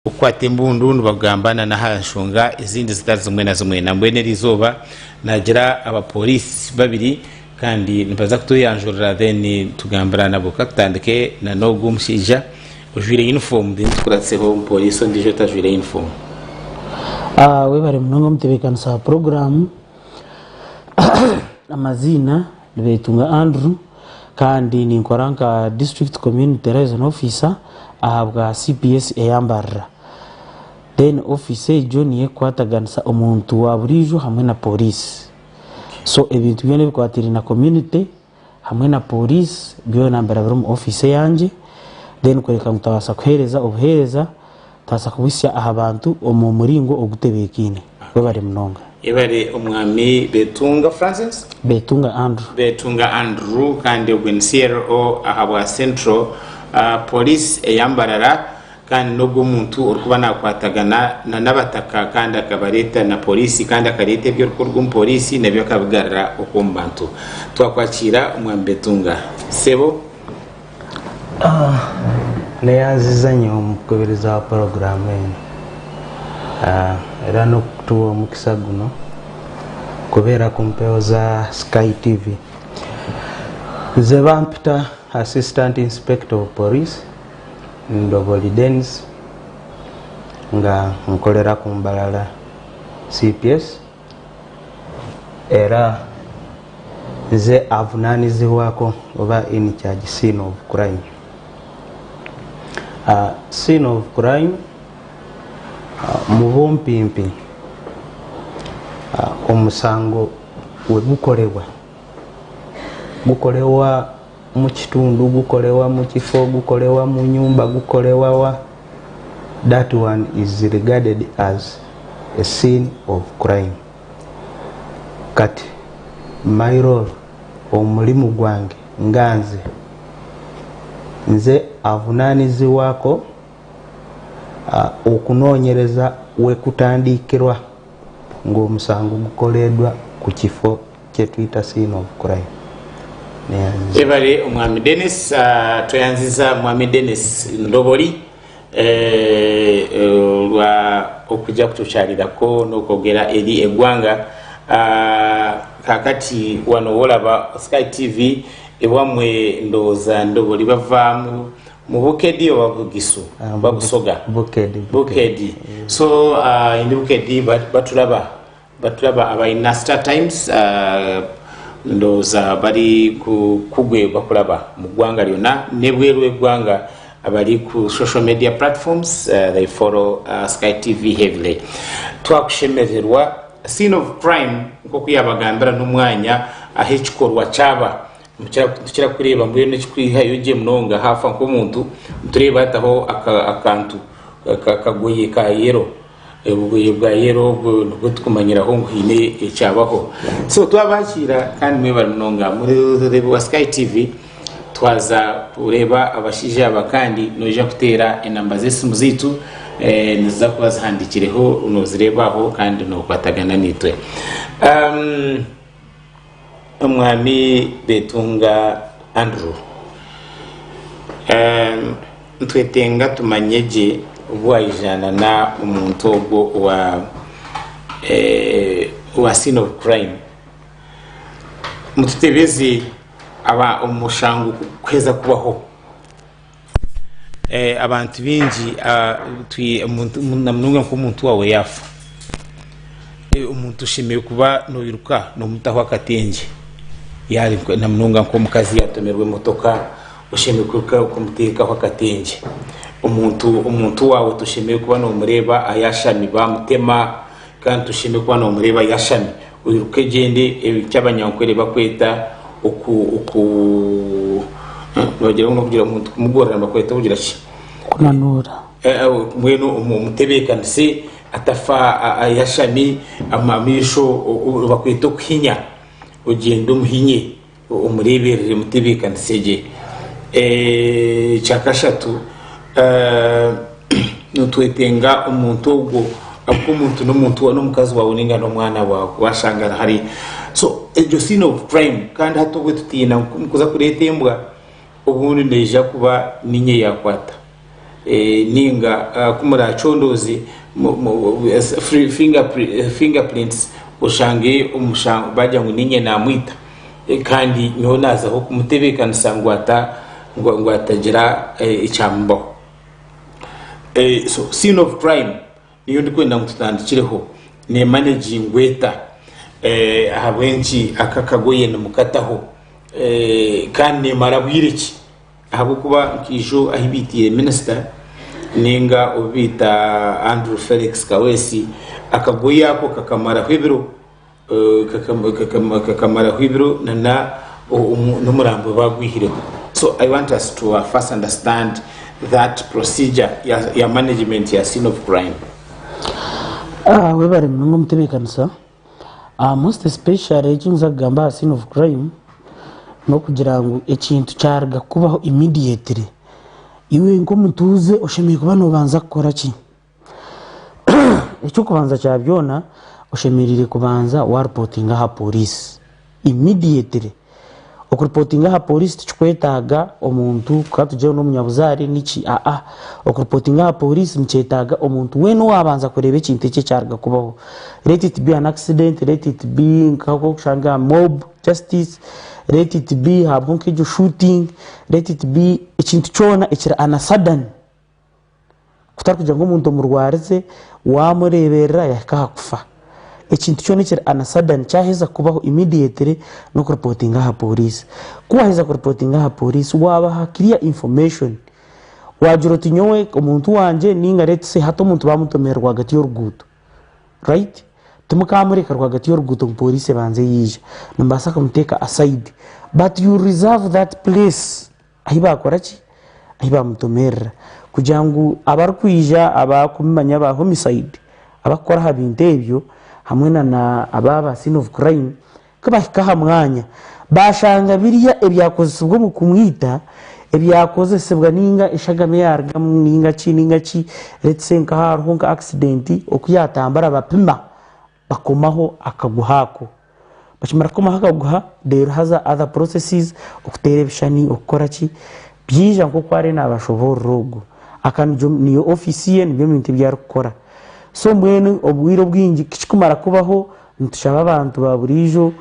ukwata imbundu bagambana na Enshonga izindi zitari zimwe na zimwe na mbwene rizoba nagira abapolisi babiri kandi nibaza kutuyanjurira then tugambara nabo katandike na no gumshija ujwire uniform din tukuratseho police ndijo tajwire uniform we bari mnongo mtebekana sa program amazina Eihanga Andrew kandi ninkoranka district community liaison officer ahabwa CPS eyambarra then officer John yekwataganisa omuntu wa burijo hamwe na police so ebintu byone bikwatiri na community hamwe na police byo nambara bari mu officer yanje then kwereka mutawasa kuhereza obuhereza tasa kubisya abantu omu muringo ogutebekine we bari mnonga ibare umwami Betunga Francis Betunga Andrew kandi ubwenCRO ahabwa Central Police eyambarara kandi nubwo umuntu urikuba nakwatagana na nabataka kandi akabareta na polisi kandi akarete byo rukorwa umupolisi nabyo akabigarara ukumbantu twakwakira umwami Betunga sebo neyanzizanye umukobereza program era no kutuwa mukisaguno kubera kumpeo za Sky TV Zevampita Assistant Inspector of Police Ndoboli Dennis nga nkolera kumbalala CPS era ze avunanizi wako oba in charge scene of crime scene of crime mubumpimpi omusango we gukolewa mu kitundu gukolewa mu kifo gukolewa mu nyumba gukolewa wa that one is regarded as a scene of crime kati my role omulimu gwange nganze nze avunanizi wako okunoonyereza we kutandikirwa ng'omusango gukoleddwa ku kifo kye tuyita scene of crime. Ebale omwami Dennis toyanziza mwami Dennis Ndoboli lwa okujja kutukyalirako n'okwogera eri eggwanga kakati wano wolaba Sky TV ewamwe ndowooza Ndoboli bavaamu mu Bukedi oba Bugisu Babusoga Bukedi so indi Bukedi batulaba abayina Star Times ndowooza bali kugwe bakulaba mu ggwanga lyonna nebweru eggwanga abali ku social media platforms they follow Sky TV heavily. Twakushemererwa scene of crime nko yabagambira n'umwanya ahekikorwa cyaba tukira kureba muri n'ekikwiha yoje mnonga hafa nko muntu tureba ataho akantu kagoye ka yero ebuye bwa yero bwo tukumanyiraho ngine ecyabaho so twabakira kandi mwe bari mnonga muri rebo wa Sky TV twaza kureba abashije abakandi noje kutera inamba z'esimu zitu niza kubazihandikireho unozirebaho kandi no kwatagana nitwe umwami Betunga Andrew ntwetenga tumanyeje ubwayijana na umuntu obwo wa scene of crime mututebezi aba umushangu kweza kubaho abantu bingi namnunga nk'umuntu wawe yafa umuntu ushimiye kuba noyiruka no mutaho akatenge yari namnunga nko mukazi yatomerwe motoka ushimiye kuruka kumutekaho akatenge umuntu wawe tushimiye kuba no mureba ayashami bamutema kandi tushimiye kuba no mureba yashami uyiruke gende cy'abanyankwere bakweta nogera kugira umuntu kumugorana bakweta bugira ki kunanura mweno umutebeka se atafa ayashami amamisho bakweta kuhinya ugenda umuhinye umureberere mutebeka nseje cyakashatu nutwetenga umuntu ubwo umuntu n'umuntu n'umukazi wawe n'ingano umwana wawe washangana hari so ejo scene of crime kandi hatubwe tutina kuza kureta imbwa ubundi neja kuba ninye yakwata ninga kumura chondozi fingerprints ushange umushango bajya ngo ninye namwita kandi nyonaza ho kumutebekanisa ngo atagira icyambo. So scene of crime niyo ndikwenda ngutandikireho ne managing weta abenshi akakagoye namukataho kandi marabwiriki abo kuba kijo ahibitiye minister ninga ubita Andrew Felix Kawesi akagoye ako kakamara kwibiro kakamara kwibiro na numurambo bagwihire. So I want us to first understand that procedure ya management ya scene of crime. We bari mungo mutebekanisa most especially ikinza gamba scene of crime no kugira ngo ikintu cyarga kubaho immediately iwe ngo mutuze ushemiye kuba no banza gukora ki icyo kubanza cyabyona ushemirire kubanza wa reporting ha police immediately okureportinga ha police tukwetaga omuntu katuje no munyabuzari niki okureportinga ha police mchetaga omuntu weno wabanza kureba ikintu cye cyarga kubaho, let it be an accident, let it be nkako kushanga mob justice, let it be habonke jo shooting, let it be ikintu cyona ikira ana sudden kutarkuja ngo umuntu murwarize wamurebera yakakufa ikintu cyo nikira ana sudden cyaheza kubaho immediately no reportinga ha police. Kuheza reportinga ha police waba hakiriya information wajuro tinyowe umuntu wanje ninga retse hato umuntu bamutomerwa gati y'uruguto right tumukamureka rwagati y'uruguto police banze yije nambasa kumuteka aside but you reserve that place ahiba akoraki ahiba mutomera kujangu abarkwija abakumanya ba homicide abakora habintebyo hamwe na ababa scene of crime kabahika mwanya bashanga biriya ebyakoze ubwo mukumwita ebyakoze sebwa ninga ishagame yarga ninga ki letse nka harho nka accident okuyatambara bapima bakomaho akaguhako bachimara koma hakaguha there has other processes okuterebishani okora ki byija nko kware nabashobora rogo akanjo niyo officier nibyo minti byarukora. So mwene obwiro bwingi kikumara kubaho ntushaba abantu baburijo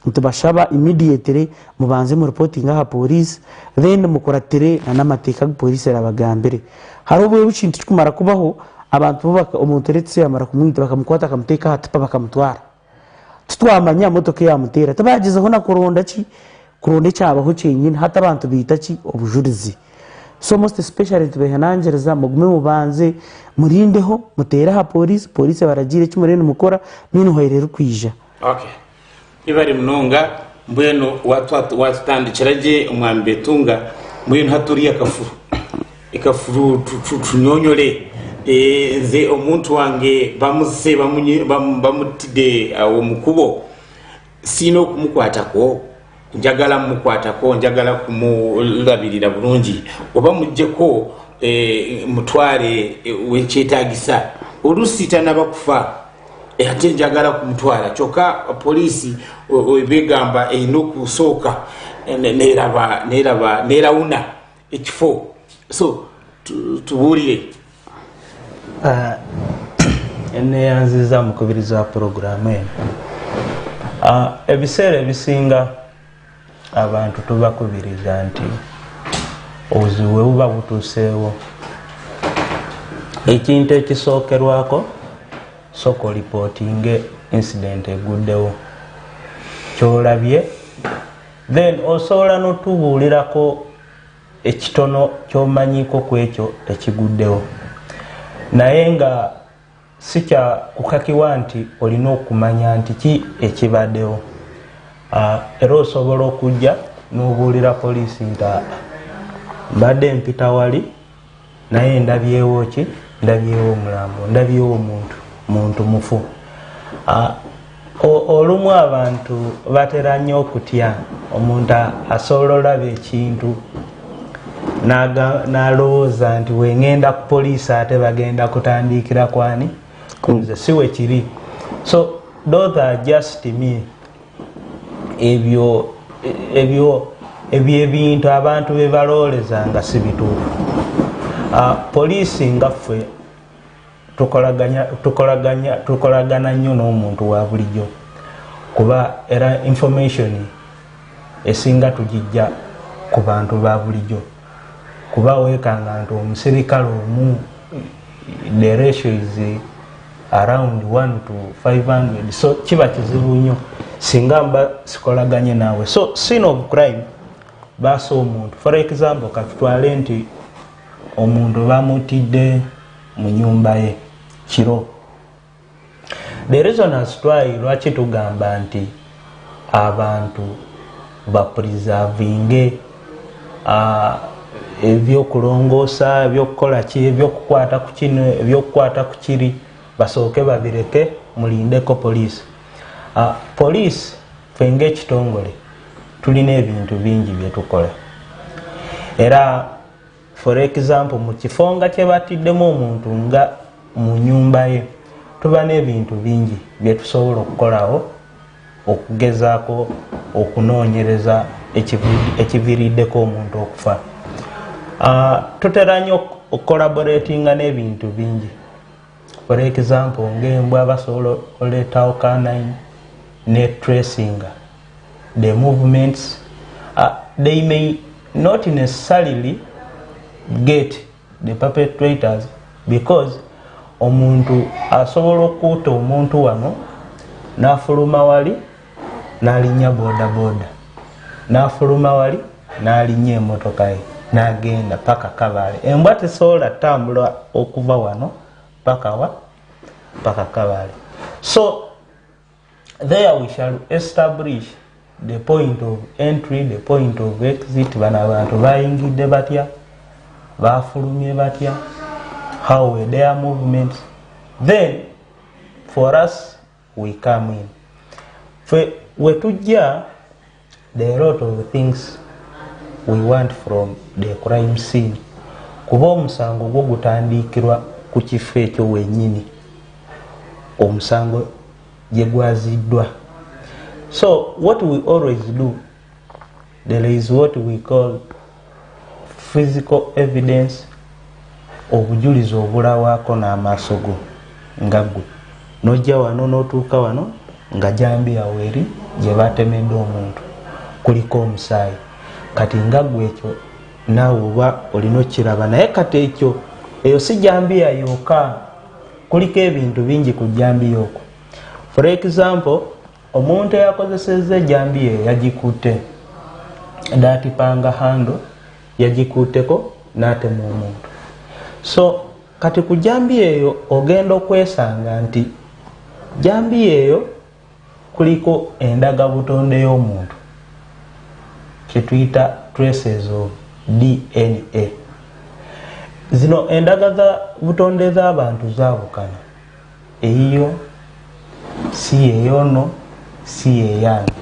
ntubashaba immediately mubanze mu reporting ha police then mukuratere na namateka police rabagambere hari ubwo bicintu kikumara kubaho abantu bubaka umuntu retse yamara kumwita bakamukwata akamuteka hatipa bakamutwara tutwamanya motoke yamutera tabagizeho na kuronda cyabaho cyenyine hata abantu bita ki obujurizi. So most especially tubehanangereza mugume mubanze murindeho mutera ha police baragire cyumurene mukora nino hoyerera kwija. Okay, ibari mnonga mbweno watandikiraje umwambe tunga mbweno haturiya ikafuru tunyonyole ze omuntu wange bamuse bamutide omukubo sino kumukwatako njagala mukwatako njagala kumulabirira bulungi oba mujjeko mutware wekyetagisa olusita nabakufa ate njagala kumutwara choka polisi ebegamba enokusooka nerawuna ekifo. So tubuulire ene yanziza mukubiriza programu eno ebiseera ebisinga abantu tubakubiriza nti obuzibu buba butuuseewo ekintu ekisookerwako soko reporting incident eguddewo kyolabye then osobola n'otubuulirako ekitono ky'omanyiko ku ekyo ekiguddewo naye nga si kya kukakiwa nti olina okumanya nti ki ekibaddewo. Era osobola okujja n'obuulira poliisi nti mbadde mpita wali naye ndabyewo ki ndabyewo omulambo ndabyewo muntu mufu. Olumu abantu batera nnyo okutya omuntu asobola olaba ekintu n'alowooza nti wengenda ku poliisi ate bagenda kutandikira kwani kunze siwe kiri. So those are just me ebyo ebintu abantu bebaloleza nga si bituufu. Poliisi nga ffe tukolagana nnyo n'omuntu wa bulijjo kuba era information esinga tugijja ku bantu ba bulijjo kuba weekanga nti omusirikale omu the ratio is around 1 to 500 so kiba kizibu nnyo singa mba sikolaganye naawe. So scene of crime baasa omuntu for example katutwale nti omuntu bamutidde mu nyumba ye kiro. The reason as why lwaki tugamba nti abantu bapreservinge ebyokulongoosa ebyokukola ki ebyokukwata ku kino ebyokukwata ku kiri basooke babireke mulindeko poliisi. Poliisi ffe ng'ekitongole tulina ebintu bingi byetukola era for example mu kifo nga kye batiddemu omuntu nga mu nyumba ye tuba n'ebintu bingi byetusobola okukolawo okugezaako okunoonyereza ekiviiriddeko omuntu okufa. Tutera nnyo okukolaboratinga n'ebintu bingi for example ng'embwa basobola oleetawo canine ne tracing the movements. They may not necessarily get the perpetrators because omuntu asobola okuuta omuntu wano n'afuluma wali n'alinnya bodaboda n'afuluma wali n'alinnya emmotoka ye n'agenda paka Kabale. Embwa tesobola tambula okuva wano paka Kabale. So there we shall establish the point of entry, the point of exit. Bano abantu bayingidde batya, bafulumye batya, how were their movements. Then for us we come in. We tujja, there are a lot of things we want from the crime scene. Kuba omusango gwo gutandikirwa ku kifo ekyo wennyini omusango gye gwaziddwa. So what we always do, there is what we call physical evidence, obujulizi obulawaako n'amaaso go nga ggwe n'ojja wano n'otuuka wano nga jambiya weeri gye batemedde omuntu kuliko omusaayi. Kati nga ggwe ekyo naawe oba olina okiraba naye kati ekyo eyo si jambiya yokka, kuliko ebintu bingi ku jambiya okwo. For example omuntu eyakozesezza ejambiya eyo yagikutte daatipanga hando yagikutteko n'atema omuntu. So kati ku jambiya eyo ogenda okwesanga nti jambiya eyo kuliko endagabutonde y'omuntu kyetuyita traces of DNA. Zino endaga za butonde z'abantu zaabukana, eyiyo si yeyono si yeyange.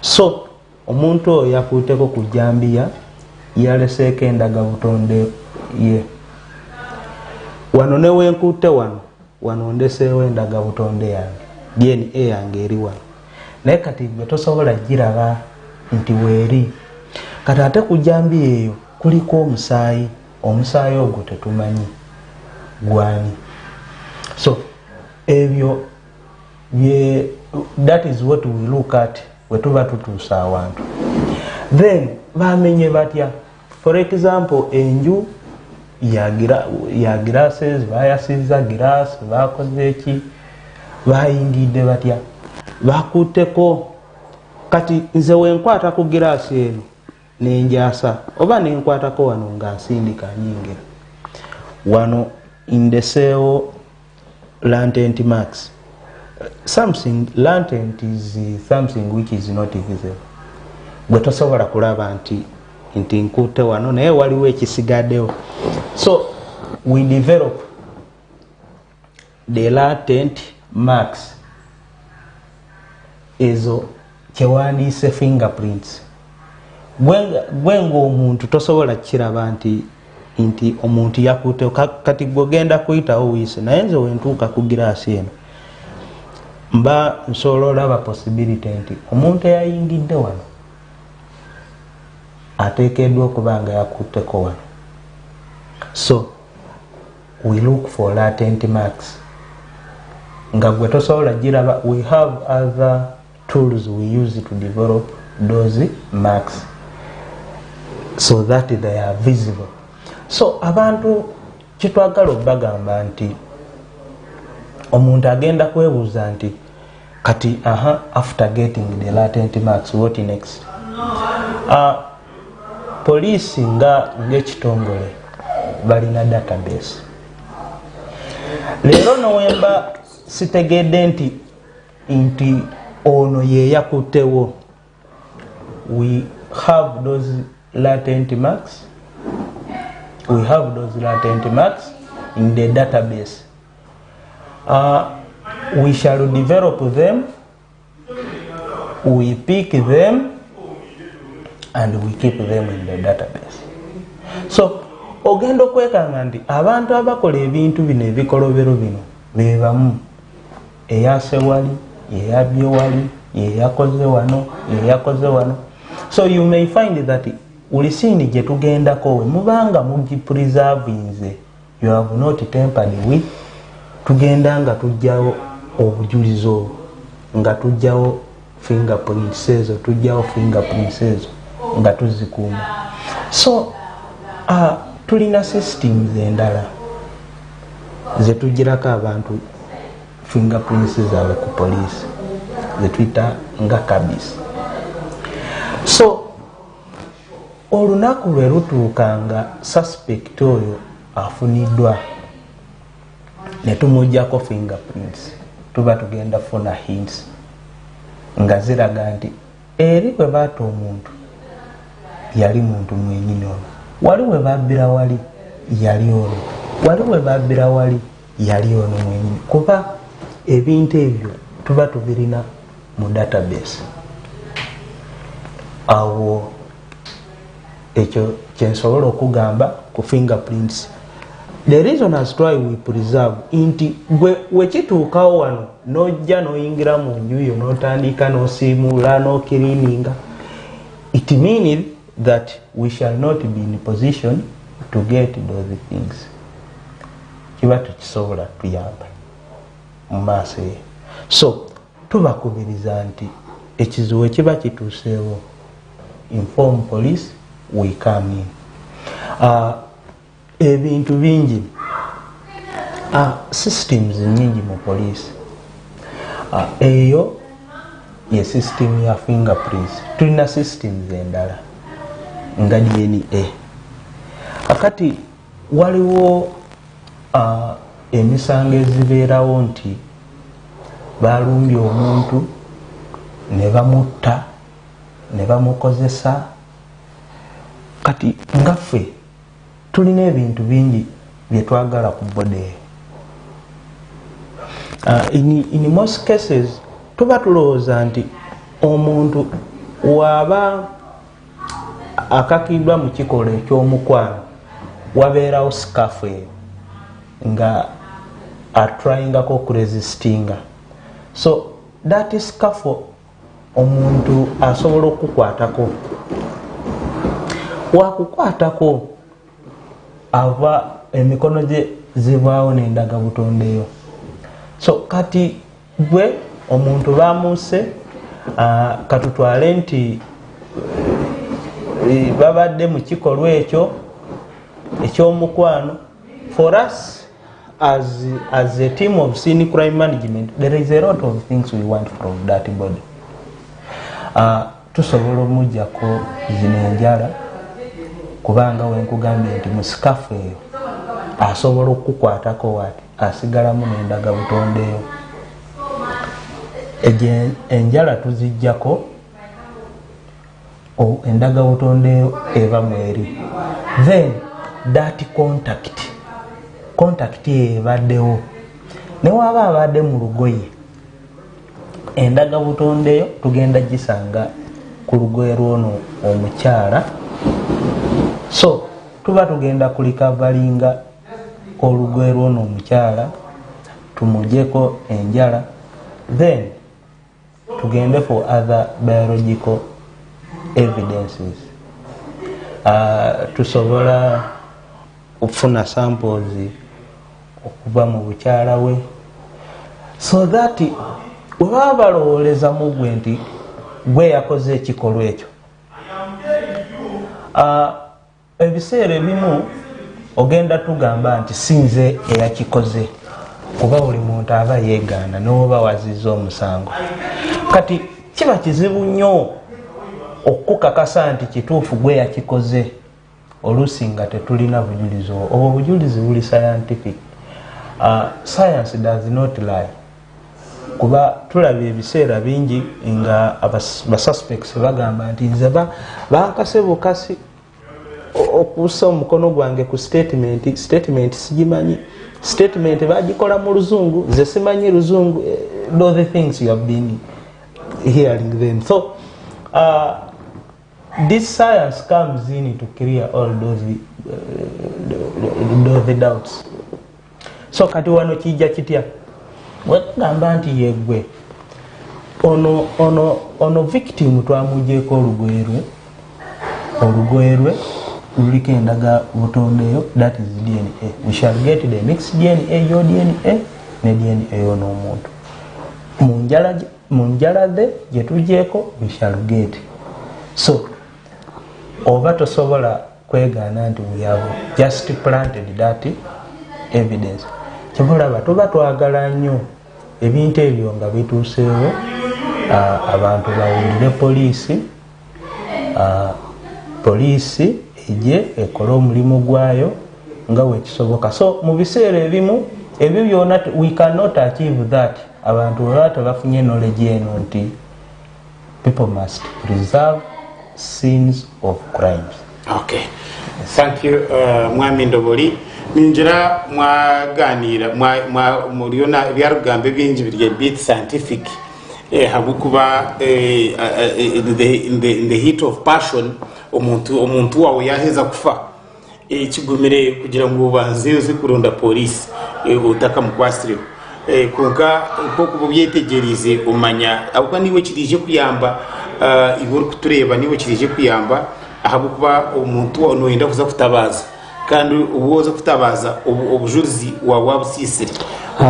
So omuntu oyo yakuuteko ku jambiya yaleseeko endaga butonde ye. Wano ne wenkuute wano ndeseewo endaga butonde yange, DNA yange eri wano, naye kati gwe tosobola giraba nti weeri. Kati ate ku jambiya eyo kuliko omusaayi, omusaayi ogwo tetumanyi gwani. So ebyo that is what we look at we tuba tutuusa awantu. Then bamenye batya, for example enju ya glasses bayasizza glass, bakoze eki, bayingidde batya, bakutteko. Kati nze wenkwata ku glass eno nenjasa oba nenkwatako wano nga nsindika nyingira wano indeseewo latent marks. Something latent is something which is not visible. Gwe tosobola kulaba nti nkutte wano naye waliwo ekisigaddewo. So we develop the latent marks, ezo kyewandiise fingerprints. Gwenga omuntu tosobola kiraba nti omuntu yakutte. Kati gwogenda kuyitawo wiise, naye nze wentuuka ku giraasi eno mba nsobola olaba possibility nti omuntu eyayingidde wano ateekeddwa okuba nga yakutteko wano. So we look for latent marks. Nga gwe tosobola giraba, we have other tools we use to develop those marks so that they are visible. So abantu kitwagala obagamba nti omuntu agenda kwebuuza nti kati after getting the latent marks what next? Police nga ng'ekitongole balina database. Leero nowemba sitegedde nti ono ye yakuttewo. We have those latent marks. We have those latent marks in the database. We shall develop them, we pick them, and we keep them in the database. So ogenda okwekanga nti abantu abakola ebintu bino ebikolobero bino bebamu eyase wali, yeyabye wali, yeyakoze wano, yeyakoze wano. So you may find that ulisini gye tugendako we mubanga mugipreservinze, you have not tampered with, tugenda nga tujjawo obujulizo, nga tujjawo fingerprints ezo, tujjawo fingerprints ezo nga tuzikuuma. So tulina systems endala zetugirako abantu fingerprints zaabwe ku police zetuyita nga kabis. So olunaku lwe lutuukanga suspect oyo afuniddwa ne tumujjako fingerprints, tuba tugenda funa hints nga ziraga nti eri bwe baata omuntu yali muntu mwenyini ono, wali we babbira wali yali ono, wali we babbira wali yali ono mwenyini, kuba ebintu ebyo tuba tubirina mu database. Awo ekyo kyensobola okugamba ku fingerprints. The reason as to why we preserve inti wekituukawo wano nojja noyingira mu nju yo notandika nosiimula nokiriininga, it means that we shall not be in a position to get those things. Kiba tukisobola tuyamba mu maaso ye. So tubakubiriza nti ekizibu ekiba kituuseewo, inform police, we come in. Ebintu bingi, systems nyingi mu police. Eyo ye system ya fingerprints. Tulina systems endala nga DNA. Akati waliwo emisango ezibeerawo nti balumbye omuntu ne bamutta ne bamukozesa. Kati ngaffe tulina ebintu bingi bye twagala ku bode. In most cases tuba tulowooza nti omuntu waba akakiddwa mu kikola eky'omukwano wabeerawo sikafu eyo nga atrayingako okuresistinga. So that is sikafu omuntu asobola okukwatako, wakukwatako ava emikono gye zivaawo n'endaga butondeyo. So kati gwe omuntu bamuuse, katutwale nti babadde mu kikolwa ekyo eky'omukwano. For us as a team of scene crime management, there is a lot of things we want from that body. Tusobola omujjako zino enjala, kubanga wenkugambye nti mu sikafu eyo asobola okukwatako wati asigalamu n'endaga butondeyo. Enjala tuzijjako, endaga butondeyo eva mweri. Then that contact ebaddewo ne waba abadde mu lugoye, endaga butondeyo tugenda gisanga ku lugoye lwono omukyala. So tuba tugenda kulikavalinga olugoye lwono omukyala, tumujeko enjala, then tugende for other biological evidences. Tusobola okufuna samples okuva mu bukyala we, so that webaba balowoleza mu gwe nti gwe yakoze ekikolwa ekyo. Ebiseera ebimu ogenda tugamba nti sinze eyakikoze kuba buli muntu aba yeegaana n'oba wazizza omusango. Kati kiba kizibu nnyo okukakasa nti kituufu gwe yakikoze oluusi nga tetulina bujulizi. Obwo obujulizi buli scientific. Science does not lie. Kuba tulabye ebiseera bingi nga basuspects bagamba nti nze bankase bukasi okuusa omukono gwange ku statement sigimanyi, statement bagikola mu luzungu, nze simanyi luzungu. Those the things you have been hearing them. So this science comes in to clear all those doubts. So kati wano kijja kitya wegamba nti yegwe ono victim twamugjeeko olugoye lwe luliko endaga butondeyo, that is DNA. We shall get the mixed DNA, your DNA ne DNA y'omuntu mu njala ze gye tugjeeko, we shall get. So oba tosobola kwegaana nti we have just planted that evidence. Kyebulaba tuba twagala nnyo ebintu ebyo nga bituuseewo, abantu bawulire poliisi ejje ekole omulimu gwayo nga wekisoboka. So mu biseera ebimu ebyo byonna we cannot achieve that. Abantu baba tebafunye knowledge eno nti people must preserve scenes of crimes. Okay, thank you Mwami Ndoboli. Ninjira mwaganira muriona byarugambe bingi biri bit scientific habukuba in the heat of passion omuntu wawe yaheza kufa ikigumire kugira ngo ubanze uzi kurunda police utaka mukwasire kunka koko byetegereze umanya abuka niwe kirije kuyamba iburu kutureba niwe kirije kuyamba ahabukuba omuntu ono yenda kuza kutabaza kandi ubuza kutabaza obujuzi wa wabusisire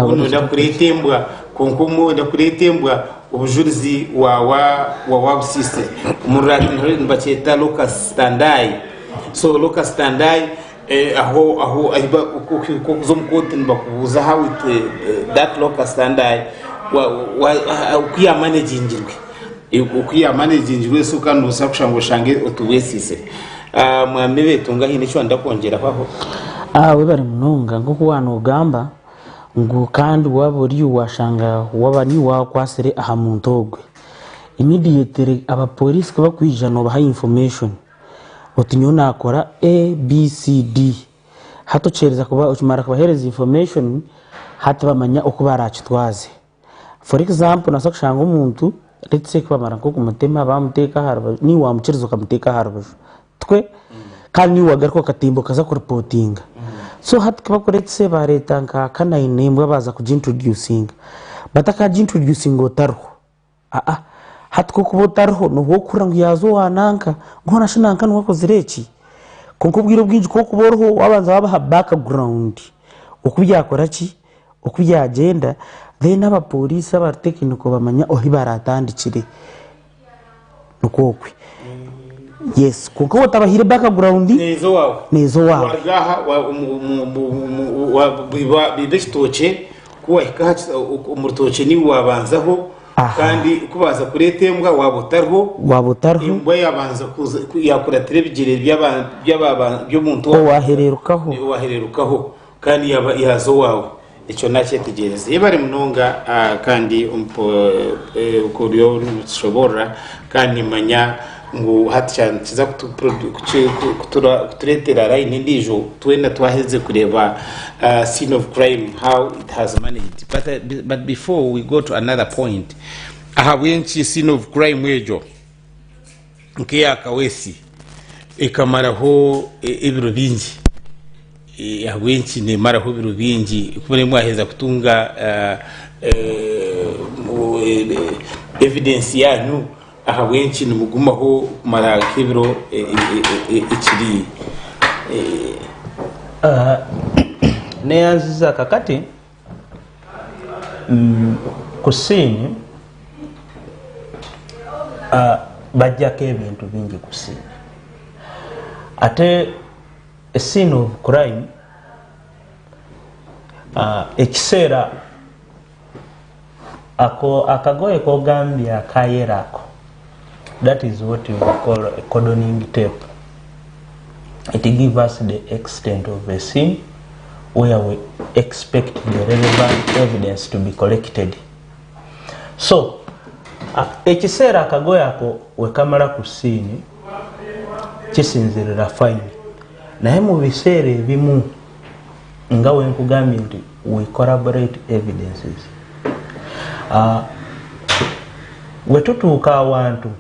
uno ndakuretembwa konkomo ndakuretembwa obujuzi wa wabusisire murati mbacheta locus standai. So locus standai aho aiba kokuzomkote mbakubuza how it that locus standai ukuya manage njirwe suka nusakushango shange otuwesise. Mwamebe tunga hine cyo ndakongera kwaho we bari munonga ngo kuwana ugamba ngo kandi waburi washanga wabani wakwasire aha muntu ogwe immediately aba police kuba kwijana baha information otinyona akora ABCD hato chereza kuba ukimara kubahereza information hata bamanya okubaracitwaze. For example nasakushanga umuntu let's say kubamara nko kumutema bamuteka harba ni wamucirizo kamuteka harba twe kandi wagaruka katimbo kaza ku reporting. So hatkaba kuretse baretanga kana inembwa baza kujintroducing bataka introducing otarho hatko kubotarho no bokurangu yazo wananka ngona shinanka nwako zireki konkubwira ubwinji ko kuborho wabanza babaha background okubyakora ki okubyagenda then aba police aba technical bamanya ohi baratandikire nukokwe. Yes, kuko tabahire background nezo wawe wagaha wa bibeshtoche kuwa ikahatsa umurtoche ni wabanzaho kandi kubaza kuretembwa wabotarho imbwa yabanza yakora telebigire by'umuntu wahererukaho kandi yazo wawe icyo nacyo tegereze yebare munonga kandi ukuriyo nshobora kandi manya ngo hatchanza kuturetera line ndijo twenda twaheze kureba scene of crime how it has managed but before we go to another point ahabwenchi scene of crime ejo nkiya kawesi ikamaraho ibiro bingi ahabwenchi ne maraho ibiro bingi kubone mwaheza kutunga evidence yanyu aha wenchi numugumaho mara kibiro ikiri neyanziza kakati ku siini bajjako ebintu bingi ku siini ate a scene of crime ekiseera akagoye kogambye akayera ako, that is what we call a cordoning tape. It gives us the extent of a scene where we expect the relevant evidence to be collected. So ekiseera akagoye ako wekamala ku siini kisinzirira fine, naye mu biseera ebimu nga wenkugambye nti we corroborate evidences. Wetutuuka awantu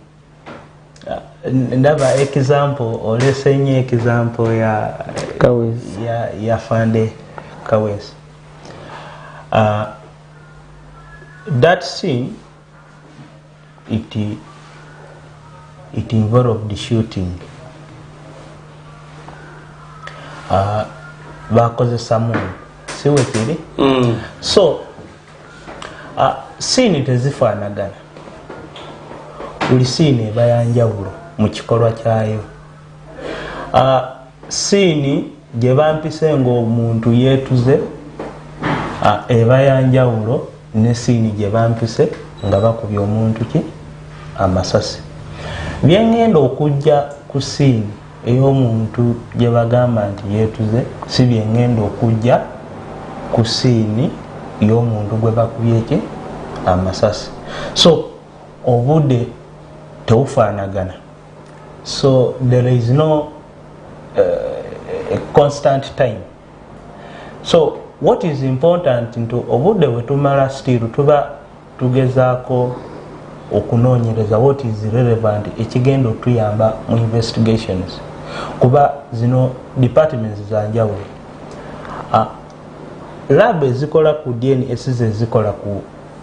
ndaba example olesenye example ya Fande Kawes. That scene it involved the shooting. Bakozesa muntu siwe kiri. So scene tezifaanagana, buli scene eba yanjawulo mu kikolwa kyayo. Scene gye bampise ng'omuntu yeetuze eba yanjawulo ne scene gye bampise nga bakubye omuntu ki amasasi. Byengenda okujja ku scene ey'omuntu gye bagamba nti yeetuze si byengenda okujja ku scene y'omuntu gwe bakubye ki amasasi. So obudde teufaanagana, so there is no a constant time. So what is important nto obudde wetumala still tuba tugezaako okunoonyereza what is relevant ekigenda otuyamba mu investigations, kuba zino departments za njawulo. Lab ezikola ku DNA ezikola ku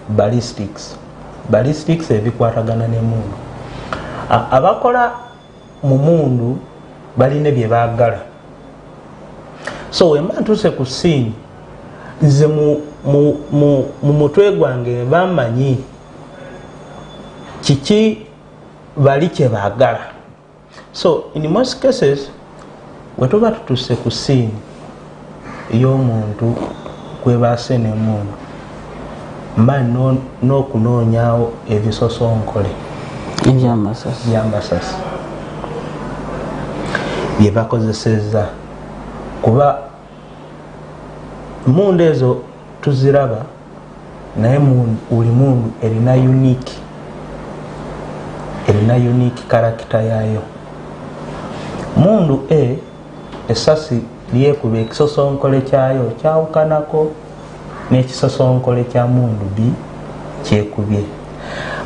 ballistics ebikwatagana n'emundu. Abakola mu mundu balina bye baagala. So wemba ntuuse ku scene nze mu mutwe gwange bamanyi kiki bali kye baagala. So in most cases wetuba tutuuse ku scene y'omuntu gwe baase n'emundu mba n'okunoonyaawo ebisosonkole ebyamasasi bye bakozesezza, kuba mundu ezo tuziraba naye buli mundu erina unique karakita yaayo. Mundu essasi lyekuba ekisosonkole kyayo kyawukanako n'ekisosonkole kya mundu B kyekubye.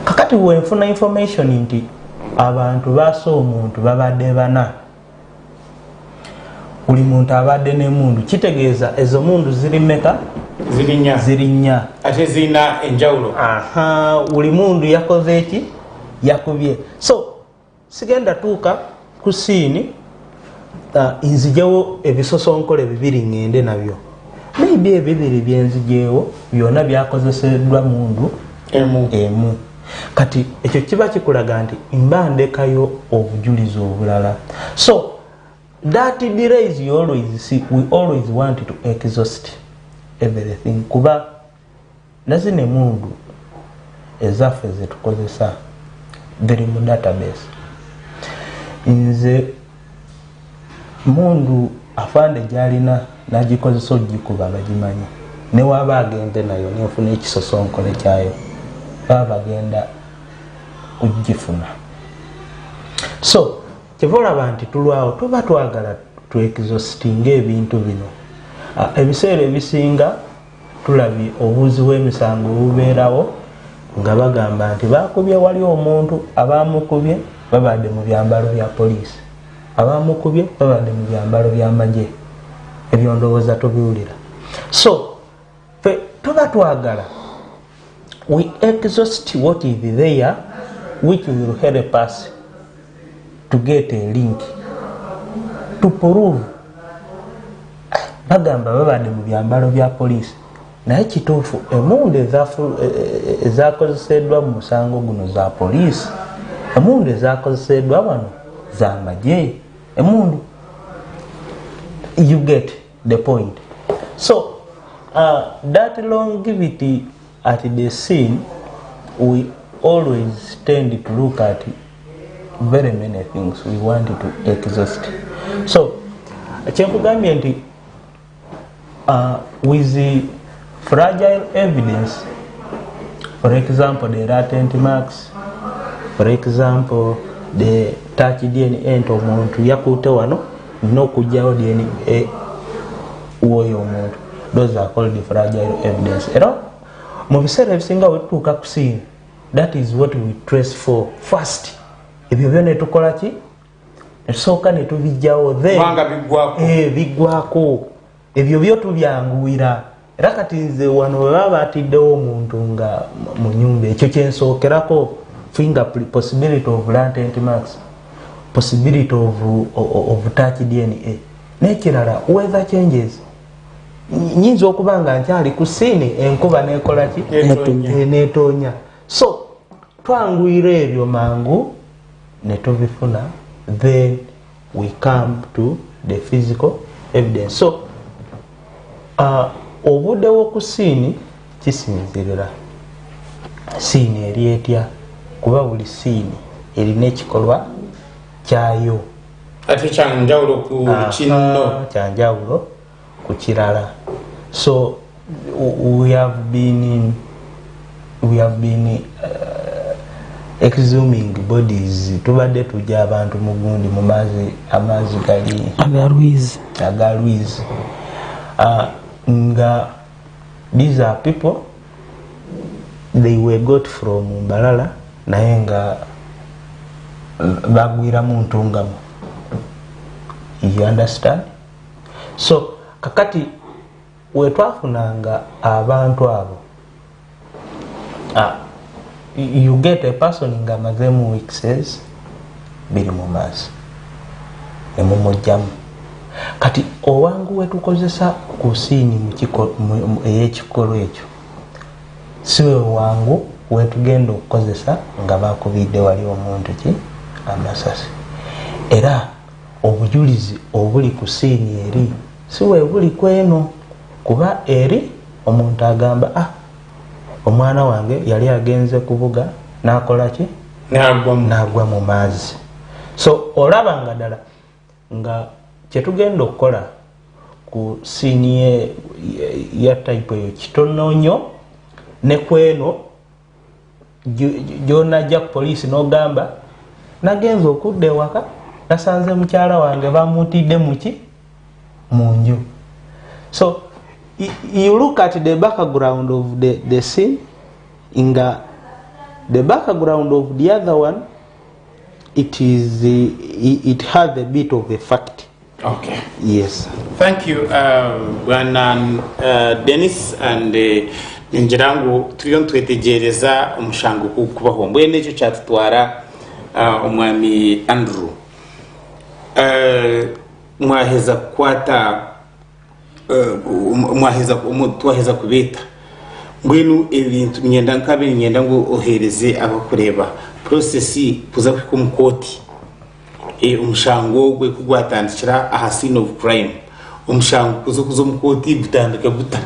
Kakati wenfuna information nti abantu baasa omuntu babadde bana, buli muntu abadde n'emundu, kitegeeza ezo mundu ziri meka? Ziri nnya ate zirina enjawulo. Buli mundu yakoze eki? Yakubye. So sigenda tuuka ku siini nzijewo ebisosonkole bibiri ngende nabyo, maybe ebibiri byenzijewo byonna byakozeseddwa mundu emu. Kati ekyo kiba kikulaga nti mba ndekayo obujulizi obulala. So that delays we always want to exhaust everything, kuba nazine mundu ezaffe zetukozesa ziri mu database. Nze mundu afande gyalina nagikozesa ogikuba bagimanyi, ne waba agende nayo nenfuna ekisosonkole kyayo baba bagenda kugifuna. So kyeva olaba nti tulwawo tuba twagala tu-exhaustinga ebintu bino. Ebiseera ebisinga tulabye obuuzi bw'emisango obubeerawo nga bagamba nti bakubye wali omuntu, abamukubye babadde mu byambalo bya poliisi, abamukubye babadde mu byambalo by'amagye. Ebyo ndowooza tubiwulira. So tuba twagala we exhaust what is there which will help us to get a link to prove bagamba babadde mu byambalo bya poliisi naye kituufu emundu ezakozeseddwa mu musango guno za poliisi, emundu ezakozeseddwa wano za magye, emundu. You get the point. So that longevity at the scene, we always tend to look at very many things we want to exhaust. So kyekugambye nti with the fragile evidence, for example the latent marks, for example the touch DNA nti omuntu yakutte wano n'okugyawo DNA w'oyo omuntu, those are called the fragile evidence. Era mu biseera ebisinga wetutuuka ku scene, that is what we trace for first. Ebyo byonna tukola ki? Nesooka ne tubijjawo biggwako. Ebyo byo tubyanguwira. Era kati nze wano bwe baba batiddewo omuntu nga mu nnyumba, ekyo kyensookerako fingerprint, possibility of latent marks, possibility of touch DNA. N'ekirala weather changes. Nyinza okuba nga nkyali ku scene enkuba nekola ki? Netoonya. So twanguyira ebyo mangu ne tubifuna, then we come to the physical evidence. So obudde w'oku scene kisinzirira scene eri etya, kuba buli scene erina ekikolwa kyayo. Ate kyanjawulo ku kino, kyanjawulo ku kirala. So we have been exhuming bodies. Tubadde tujja abantu mu gundi mu amazzi gali agalwizi. Nga these are people, they were got from Mbalala naye nga bagwira mu Ntungamu. You understand? So kakati wetwafunanga abantu abo, you get a person nga mazemu week says biri mu maaso emumujjamu. Kati owangu wetukozesa ku siini ey'ekikolo ekyo siwe wangu wetugenda okukozesa nga bakubidde wali omuntu ki amasasi. Era obujulizi obuli ku siini eri siwe buli kweno, kuba eri omuntu agamba omwana wange yali agenze kuvuga n'akola ki? N'agwa mu maazi. So olaba nga ddala nga kyetugenda okukola ku siini ya type eyo kitono nnyo, ne kweno gy'onajja ku poliisi n'ogamba nagenze okudda ewaka nasanze mukyala wange bamutidde muki mu nju. So you look at the background of the scene, inga the background of the other one, it has a bit of a fact. Okay. Yes. Thank you, Dennis and Njirangu. Tuliyo twetegereza omushango kubaho mbwene ekyo kyatutwara omwami Andrew. Mwaheza kukwata twaheza kubeta mbwenu ebintu nyenda nkabe nyenda ngo ohereze abakureba processi kuza ku mukoti omushango gwe kugwatandikira aha scene of crime. Omushango kuzo mukoti gutandika guta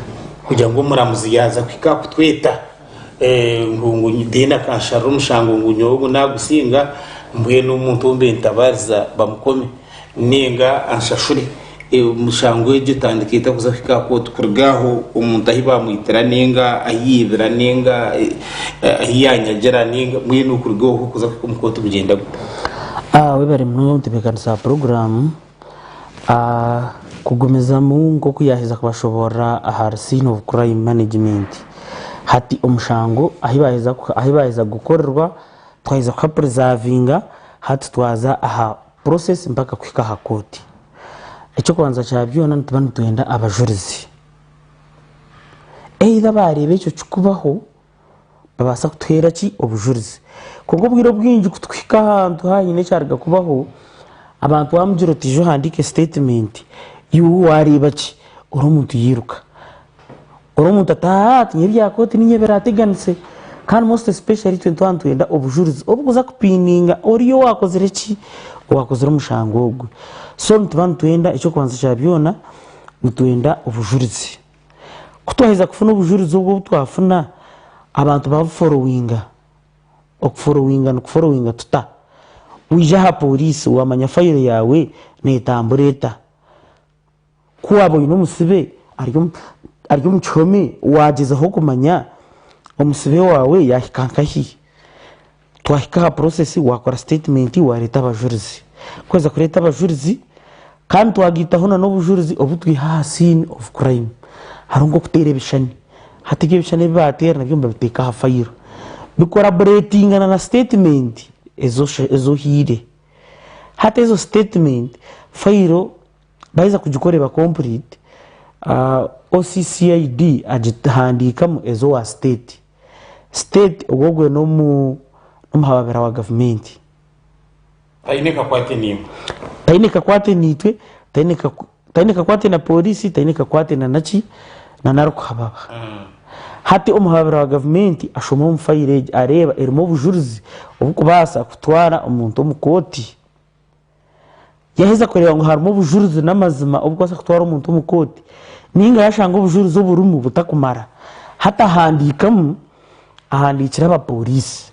kugira ngo muramuzi yaza kwika kutweta ngungu dena kanshara omushango ngunyogo nagusinga mbwenu umuntu mbe ntabariza bamukome nenga anshashure omushango ejo tandikita kuza kwika koti kurgaho omuntu ahiba mwitira nenga ayibira nenga ayanyagira nenga mbwenu kurgaho kuza kwika mukoti kugenda guta. Webari mno ntibekanisa program kugumeza mungo kuyaheza kubashobora aha scene of crime management. Hati omushango ahibaheza gukorerwa twaheza kwa preservinga hati twaza aha process mpaka kwika ha koti. Ekyo kwanza kyabyona ntubana tuyenda abajurizi either barebe ekyo kikubaho babasa kutwera ki obujurizi kuko bwiro bwinji kutwika ahantu hanyine cyarga kubaho abantu bamujiro tijo handike statement yu wareba ki umuntu yiruka umuntu atahati nyibya koti ninye berateganise kandi most especially 21 twenda obujurizi obukuza kupininga oriyo wakozere ki wakozere umushango ogwe so ntubana twenda icyo kwanza cyabyona mutwenda obujurizi kutwaheza kufuna obujurizi obwo twafuna abantu ba followinga okufollowinga no kufollowinga tuta wija ha police wamanya file yawe netambureta kuwabo ino musibe aryo mchome wageza ho kumanya umusibe wawe yahikankahi twahika process wakora statement wareta abajurizi kweza kureta abajurizi kandi twagitaho na n'obujurizi obutwi ha scene of crime harongo kuterebishani hategebishani batera nabyo mbabiteka hafayiro bikoraborating na statement ezo hire hata ezo statement fayiro baiza kujikoreba complete OCCID agithandika mu ezo wa state ogogwe no mu muhabera wa government tainika kwate nimwe tainika kwate nitwe tainika kwate na polisi tainika kwate na nachi na naruko hababa hati umuhabera wa government ashoma mu fayire areba erimo bujurizi ubukubasa kutwara umuntu umukoti yaheza kureba ngo harimo bujurizi n'amazima ubukubasa kutwara umuntu umukoti ninga yashanga ubujurizi oburumu butakumara hata handikamu ahandikira aba polisi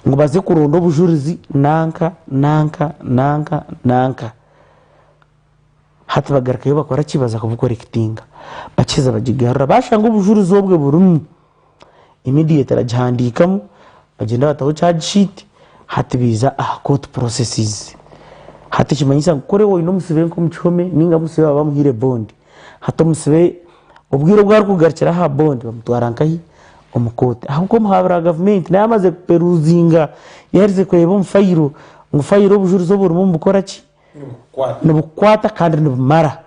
ngo baze kuronda ubujurizi nanka hata bagarakayo bakora kibaza kubukorekitinga bakiza bagigarura bashanga ubujurizi obwe burumu immediate aragihandikamu bagenda bataho charge sheet hati biza court processes hati kimanyisa kore wo ino musibe ko muchome ninga musibe bamuhire bond hato musibe ubwiro bwa kugarukira ha bond bamutwarankahi umukote ahubwo muhabara government naye amaze peruzinga yarize kureba umfayiro ngufayiro bujurizo burumu mukora ki nubukwata kandi nubumara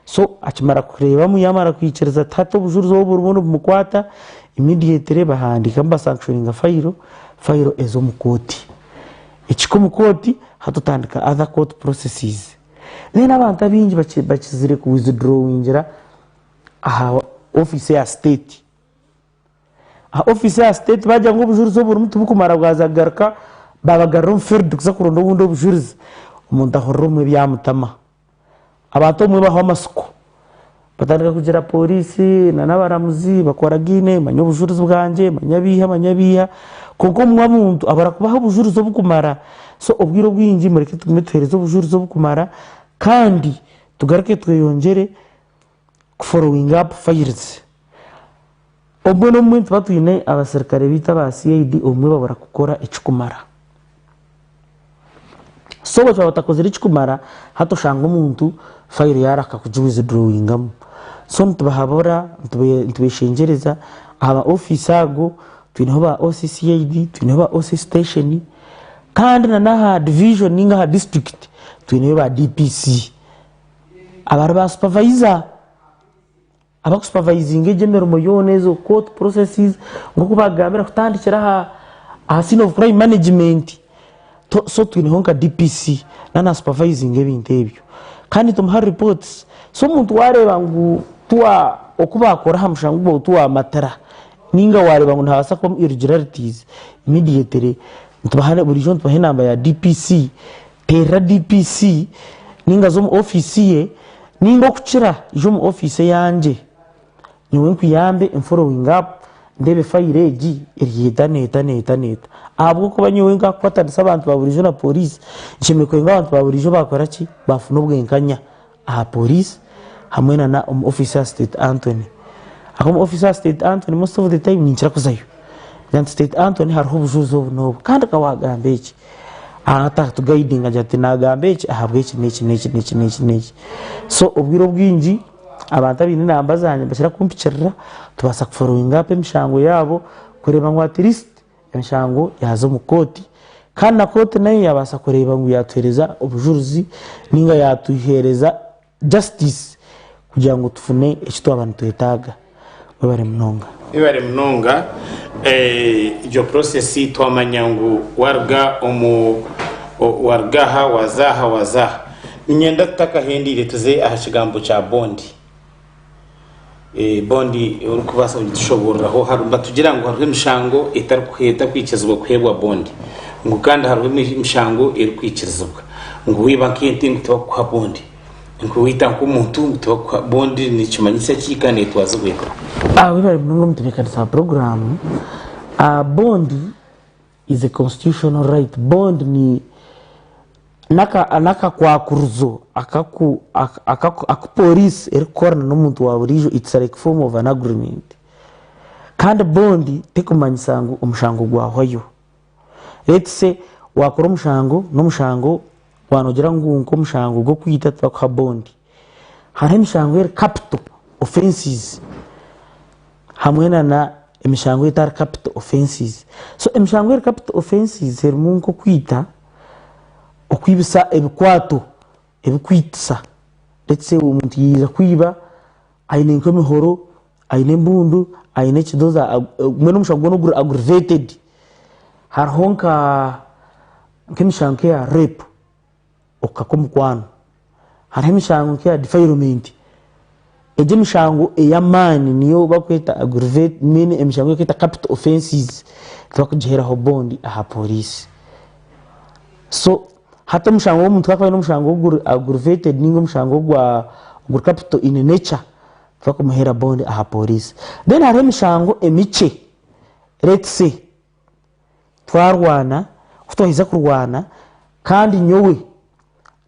so akimara kureba mu yamara kwicereza tato bujurizo burumu mukwata immediate bahandika mba sanctioning fayiro ezo mukoti ikiko mukoti hatutandika other court processes nena abantu abinji bakizire ku withdrawingira aha office ya state office ya state bajya ngo bujurizo burumu tubukumara bwazagaruka babagarro field kuza kurondo bundo bujurizo umuntu ahorro mu byamutama abato mwe baho amasuko batandika kugira polisi na nabaramuzi bakora gine manyo bujurizo bwanje manyabiha kuko mwa muntu abara kubaho bujurizo bukumara so ubwiro bwinji mureke tumetereza bujurizo bukumara kandi tugaruke tweyongere following up files obwo no muntu batwine abasirikare bita ba CID umwe babara gukora icukumara so bacha batakozera icukumara hato shanga umuntu file yaraka kujuwiza drawingam so ntubahabora ntubeshengereza aba office ago twinaho ba OCCID twinaho ba OC station kandi na naha division ninga ha district twinaho ba DPC abaraba supervisor aba supervising general moyonezo court processes ngo bagambira kutandikira ha scene of crime management so twinaho nka DPC na supervising ebintu ebyo kandi tumuha reports so muntu wareba ngo tuwa okubakora hamushango bo tuwa matara ninga wareba ngo ntasa ko irregularities immediately ntubahane buri jonto bahe namba ya DPC tera DPC ninga zo mu office ye ninga kucira jo mu office yanje niwe nkuyambe following up ndebe file egi iriyeta abwo kuba nyewe ngakwatadisa abantu baburijo na police nshimiko abantu baburijo bakora ki bafuna ubwenkanya aha police hamwe na officer state Anthony aho officer state Anthony most of the time ninchira kuzayo then state Anthony hariho bujuzo no kandi kawagambe iki ata tuguiding ajati nagambe iki ahabwe iki niki so ubwiro bwinji abantu abini namba zanye bashira kumpicirira tubasa following up emishango yabo kureba ngo at least emishango yazo mukoti kandi na koti nayo yabasa kureba ngo yatwereza ubujuruzi ninga yatuhereza justice kugira ngo tufune ekito abantu twetaga babare mnonga iyo process twamanyangu wargaha wazaha nyenda taka hendire tuze aha kigambo cha bondi bondi uri kubasa gishobora ho harumba tugira ngo harwe imishango itari kweta kwikizwa kwebwa bondi ngo kandi harwe imishango iri kwikizwa ngo wiba nk'inti ngo kwa bondi ngo wita ko umuntu ngo kwa bondi ni kimanyisa kikane twazugweko we bari mungo mutubekana program bondi is a constitutional right. Bond ni naka kwa kuruzo akaku police erikorana n'umuntu wa burijo, it's like form of an agreement. Kandi bondi tekumanyisanga umushango gwahoyo. Let's say wakora umushango n'umushango wanogira ngo umushango go kwita twaka bondi. Hari imishango yer capital offenses hamwe na imishango itar capital offenses. So imishango yer capital offenses hermu ko kwita okwibisa ebikwato ebikwitsa. Let's say umuntu yiza kwiba aine nkomihoro aine mbundu aine kidoza mwene umushango no aggravated harhonka nkemishango ya rape okakomkwano hari imishango ya defilement eje mishango eyamani niyo bakweta aggravated mene emishango kweta capital offenses twakujehera ho bondi aha police. So hata mushango w'umuntu akaba n'umushango aggravated ningo mushango gwa capital in nature twakumuhera bondi aha police. Then hari mishango emiche, let's say twarwana kutwahiza kurwana kandi nyowe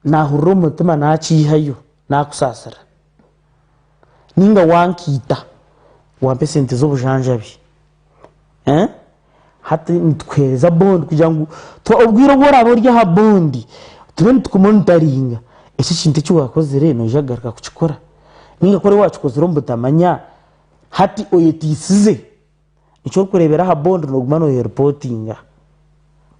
nahurro mutima nacihayo nakusasara ninga wankita wampe sente z'obujanjabi hati ntwereza bondi kugira ngo twabwira borabo rya ha bondi tubone tukumonitaringa ese kintu cyo wakoze reno jagaruka kuchikora ninga kore wacu kozero mbutamanya hati oyetisize icyo kurebera ha bondi no gumano reportinga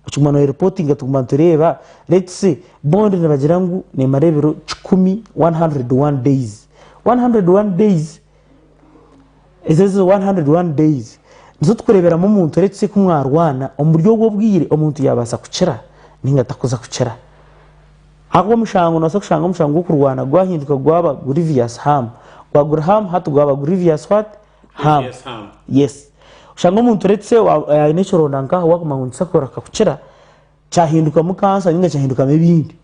uchumano reportinga tumantureba. Let's say bondi nabagira ngo ne marebero 101 days 101 days ezezo 101 days nizo tukurebera mu muntu uretse kumwarwana umuryo bwo bwire umuntu yabasa kucira ninga takoza kucira ahubwo mushango nasa kushanga mushango wo kurwana gwahinduka gwaba grievous harm gwa graham hatu gwaba grievous what harm. Yes ushango umuntu uretse ine chorona ngaho wakumangunisa koraka kucira cyahinduka mukansa ninga cyahinduka mebindi.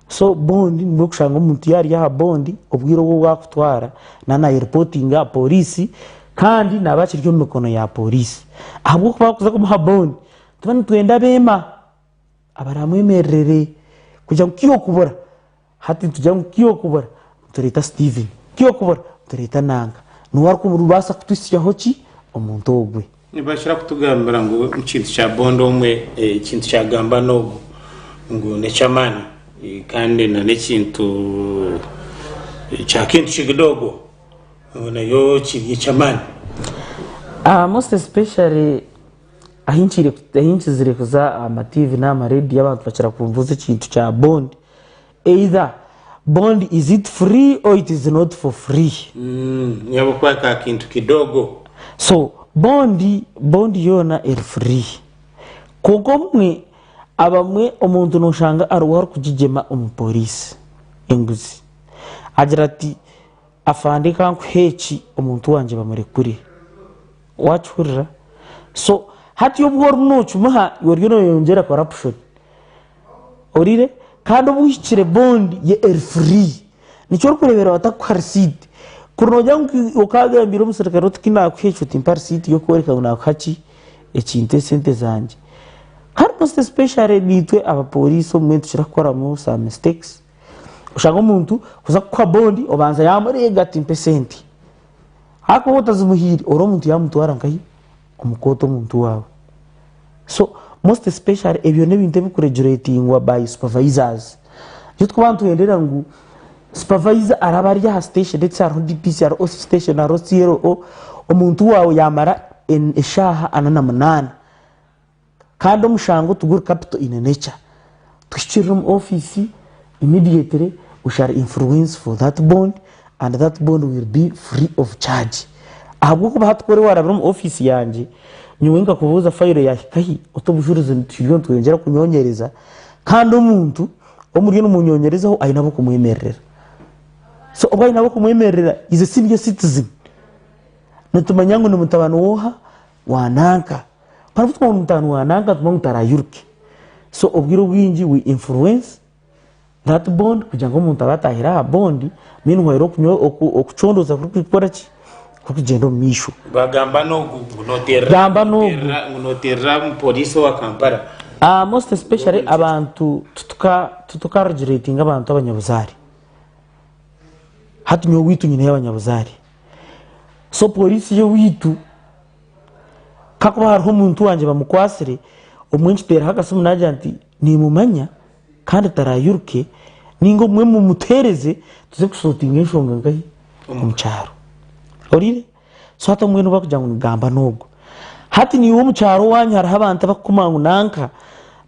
So bondi ngo kushanga umuntu yari ya bondi ubwiro bwo wakutwara nana reportinga police kandi nabakiryo mikono ya police ahubwo kubakuza ko muhabondi tubane twenda bema abaramwemerere kujya kiyo kubora hati tujya kiyo kubora turita Steven kiyo kubora turita nanga nuwari ko rubasa kutusya hoki omuntu ogwe nibashira kutugambira ngo ikintu cya bondo umwe ikintu cya gamba no ngo ne chamani kandi na nekintu cya kintu kidogo nayo kiri chamani most especially ahinchire kuza amative na amaredio y'abantu bacira kumvuza ikintu cya bond. Either bond is it free or it is not for free. Yabo kwa ka kintu kidogo. So bond yona er free kuko mwe abamwe umuntu noshanga aruwar kujijema umupolisi enguzi agira ati afande kanku heci umuntu wanje bamurekuri wachurira. So hati yobwor nocu maha yoryo no yongera corruption orire kandi ubwikire bond ye er free nicyo kurebera batakwarside kunoja ukagambira umusirikare utkina kwhecho timparside yo kwereka unakhachi ekinte sente zanje. Most especially nitwe abapolisi omuntu kirakora mu some mistakes ushanga umuntu kuza kwa bondi obanza yamurega 10% hako utazumuhiri oro umuntu yamutwara nkayi umukoto umuntu wawe. So most especially ebyo nebinte bikuregulatingwa by supervisors jyo twabantu yendera ngo supervisor arabari ya station ndetse ari DPC ari office station ari CRO umuntu wawe yamara eshaha anana munana kandi umushango tugura capital in nature twishira mu office immediately we shall influence for that bond and that bond will be free of charge. Ahubwo kuba hatkore warabira mu office yanje nyuwenga kuvuza file ya kahi utobushurize ntiriyo twengera kunyonyereza kandi umuntu omuriyo n'umunyonyerezaho ayinabo kumwemerera. So obaye nabo kumwemerera is a senior citizen Nutumanya ngo mutabano woha wananka. Para futwa mutano wananka tumutara yurke. So obwiro bwinji we influence that bond kugira ngo umuntu abatahira bondi meanwhile okuchondoza kuri ki kugenda misho bagamba no gunoterra police wa Kampala. Most especially abantu tutuka regulating abantu abanyabuzari hatu nyo witu nyine y'abanyabuzari. So police yo witu kakuba hariho umuntu wanje bamukwasire omwenshi tera hakasumu najanti ni mumanya kandi tarayuruke ningo mwe mumutereze tuze kusotinga Enshonga ngahi omucharo orire. So hata mwe no bakugira ngo ngamba nobwo hati ni wo mucharo wanya hari abantu bakumangu nanka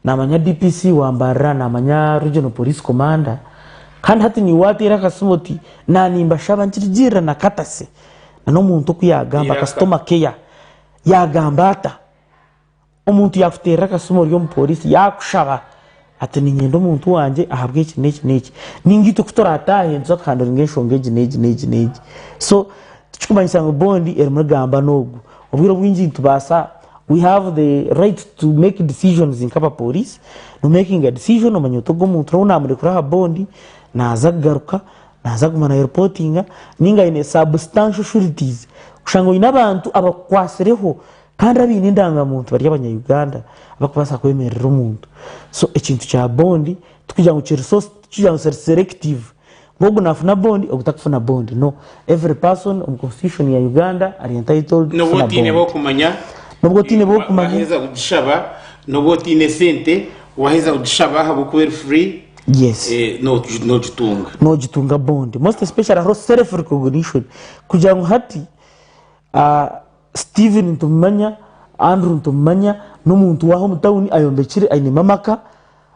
namanya DPC wambara namanya regional police commander kandi hati ni watera kasumoti nanimba shaba nkirijira na katase nano muntu kuyagamba customer care yagambata umuntu yafutera kasumo ryo mupolisi yakushaba ati ni ngendo muntu wanje ahabwe iki neki ningito kutoratahe nzo kandora Enshonga neji. So tukumanyisa ngo bondi erimugamba nobwo obwiro bwinji tubasa we have the right to make decisions in kapa police no making a decision omanyoto go muntu runamure kuri bondi naza garuka naza kumana reportinga ninga ine substantial sureties kushango inabantu abakwasireho kandi abini ndanga muntu bari abanya Uganda bakubasa kwemerera umuntu. So ekintu cha bondi tukujya ngo resource tukujya ngo selective ngogo nafuna bondi okutakufuna bondi no every person on constitution ya Uganda are entitled no botine bo kumanya waheza kudishaba no botine sente waheza kudishaba habo kuber free. Yes. No jitunga bondi most especially ro self recognition kugira ngo hati Steven ntumanya Andrew ntumanya n'umuntu waho mutawuni ayombekire aine mamaka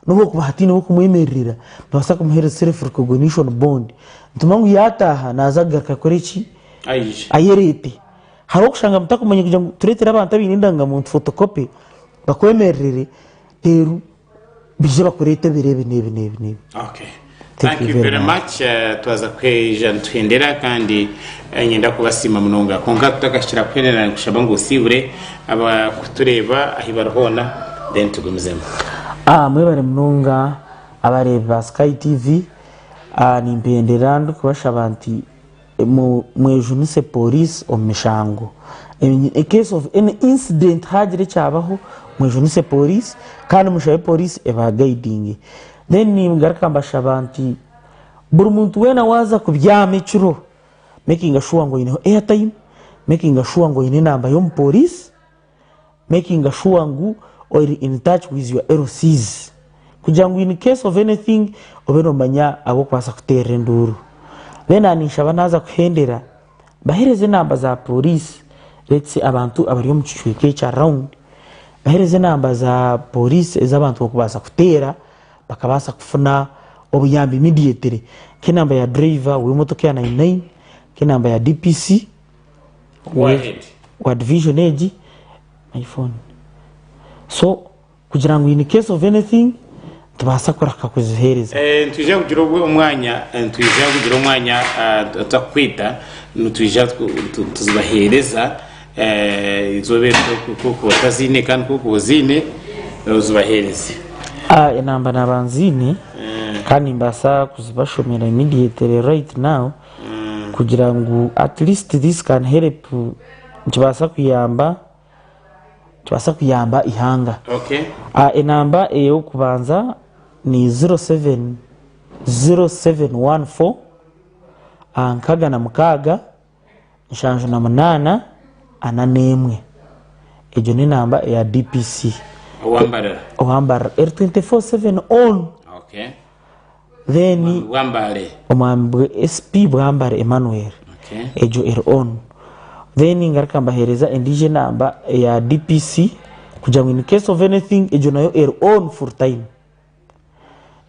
no kubahatine wo kumwemerera basa kumuhera self recognition bond ntumangu yataha nazagaruka koreki ayerete haro kushanga mutakumanya kugira turetera abantu abinindanga mu photocopy bakwemerere teru bije bakurete birebe nebe. Okay, thank you very much. Twaza kweja ntwendera kandi nyenda kubasima munonga konga tutakashira kwenera kushaba ngo sibure aba kutureba ahibarhona then tugumizemo. Mwebare munonga abareba Sky TV ni mpenderando kubashabanti mwejunise police omishango in case of any incident hajire cyabaho mwejunise police kandi mushabe police eba guiding then ni ngaraka mbashabanti buri muntu wena waza kubyama icuro making sure ngo ine airtime making sure ngo ine namba yo police making sure ngo or in touch with your LCs kugira ngo in case of anything obeno manya abo kwasa kutere nduru then anishaba naza kuhendera bahereze namba za police let's say abantu abari mu cyicwike cya round bahereze namba za police ez'abantu bakubasa kutera bakabasa kufuna obuyambi immediately kinamba ya driver w'imotoka ya 99 kinamba ya DPC wa division age my phone. So kugira ngo in case of anything tubasa kuraka kuzihereza tuje kugira umwanya atakwita nutuje tuzibahereza izobera kuko batazine kandi kuko zine uzubahereze inamba nabanzine kandi mbasa kuzibashomera immediately right now kugira ngo at least this can help tubasa kuyamba Eihanga. Okay. Inamba yo kubanza ni 0714 ankaga na mukaga nshanjo na munana ananemwe ejo ni namba ya DPC Wambara R247 on. Okay. Then Wambare SP Wambare Emmanuel. Okay. Ejo on. Then ngaraka mbahereza indije namba ya DPC kugira ngo in case of anything ejo nayo on full time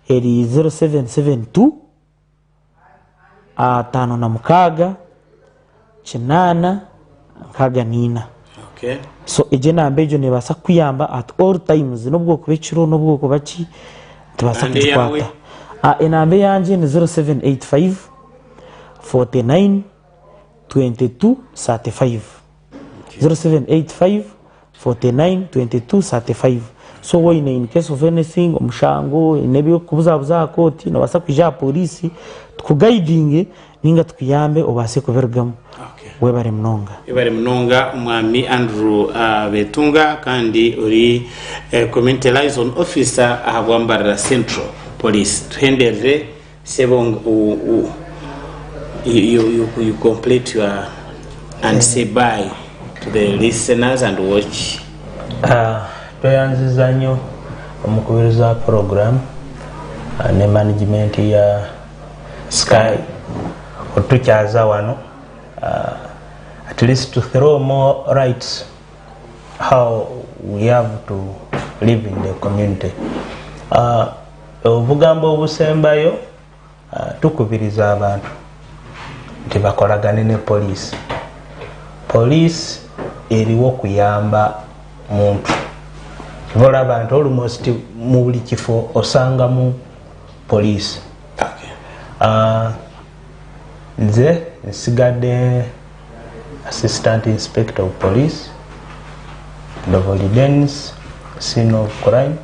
0772 atano na mukaga chinana kaga nina. Okay. So eje namba ejo ne basa kuyamba at all times nobwo kubeciro nobwo kubachi tubasa kukwata. Inamba yanje ni 0785 49 22 35 0785 49 22 35. So when in case of anything omushango nebyo kubuzabuza koti no basa kuja polisi tukuguiding ninga tukuyambe obase kubergamo. Webare mnonga mwami Andrew Betunga kandi uri community liaison officer ahagwambara Central Police. Tuhendere sebong you complete your and say bye to the listeners and watch. Tuyanziza nnyo omukubiriza program ne management ya Sky otukyaza wano at least to throw more rights how we have to live in the community. Obugambo obusembayo tukubiriza abantu nti bakolagane ne police. Police eriwo kuyamba muntu. Vola abantu almost mu buli kifo osanga mu police. Nze nsigadde assistant inspector of police, Dovoli Dennis, scene of crime.